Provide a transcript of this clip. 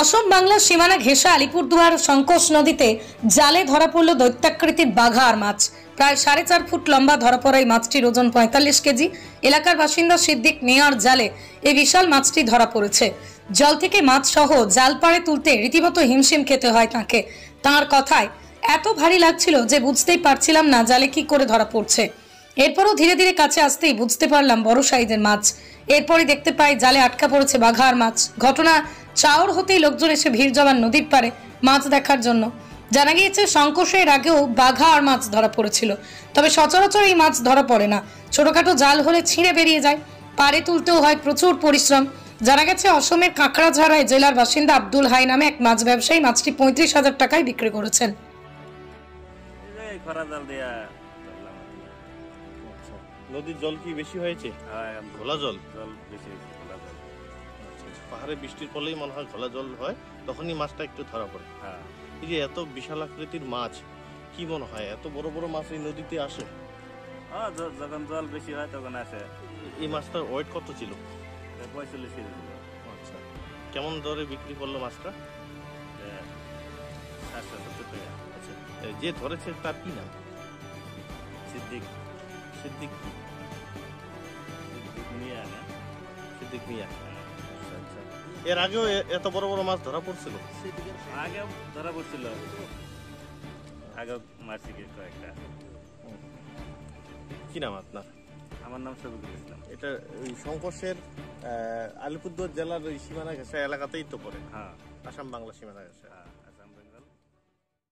অসম বাংলার সীমানা ঘেঁষা আলিপুরদুয়ার সংকোচ নদীতে জালে ধরা পড়ল দৈত্যাকৃতির বাঘার মাছ। প্রায় 4.5 ফুট লম্বা ধরা পড়া এই মাছটির ওজন 45 কেজি। এলাকার বাসিন্দা সিদ্দিক মিয়ার জালে এই বিশাল মাছটি ধরা পড়েছে। জল থেকে মাছ সহ জাল পাড়ে তুলতে রীতিমতো হিমশিম খেতে হয় তাকে। তাঁর কথায় এত ভারী লাগছিল যে বুঝতেই পারছিলাম না জালে কি করে ধরা পড়ছে। এরপরও ধীরে ধীরে কাছে আসতেই বুঝতে পারলাম বড় সাইজের মাছ। এরপরই দেখতে পাই জালে আটকা পড়েছে বাঘার মাছ। ঘটনা চাওর হতেই লোকজন এসে ভিড় জমান নদীর পাড়ে মাছ দেখার জন্য। জানা গিয়েছে সংকোষের আগেও বাঘা আর মাছ ধরা পড়েছিল, তবে সচরাচর এই মাছ ধরা পড়ে না। ছোটখাটো জাল হলে ছিঁড়ে বেরিয়ে যায়, পাড়ে তুলতেও হয় প্রচুর পরিশ্রম। জানা গেছে অসমের কাঁকড়াঝাড়ায় জেলার বাসিন্দা আব্দুল হাই নামে এক মাছ ব্যবসায়ী মাছটি 35,000 টাকায় বিক্রি করেছেন। নদীর জল কি বেশি হয়েছে? ঘোলা জল বেশি হয়েছে, ঘোলা জল। পাহাড়ে বৃষ্টির ফলেই মনে হয় ঘোলা জল হয়, তখনই মাছটা একটু ধরা পড়ে। হ্যাঁ, এই যে এত বিশাল আকৃতির মাছ, কি মনে হয় এত বড় বড় মাছ এই নদীতে আসে? যখন জল বেশি হয় তখন আসে। এই মাছটার ওয়েট কত ছিল? 45 কেজি ছিল। আচ্ছা, কেমন দরে বিক্রি করলো মাছটা? 770 টাকা। আচ্ছা, যে ধরেছে তার কি নাম? সিদ্দিক সিদ্দিক কি? মিয়া না? সিদ্দিক মিয়া। আচ্ছা আচ্ছা, এর আগেও এত বড় বড় মাছ ধরা পড়ছিল? আগে ধরা পড়ছিল, আগে মারছি কয়েকটা। কি নাম আপনার? আমার নাম শফিকুল ইসলাম। এটা ওই সংকোষের আলিপুরদুয়ার জেলার ওই সীমানা ঘেঁষা এলাকাতেই তো পড়ে। হ্যাঁ, আসাম বাংলা সীমানা ঘেঁষা। হ্যাঁ।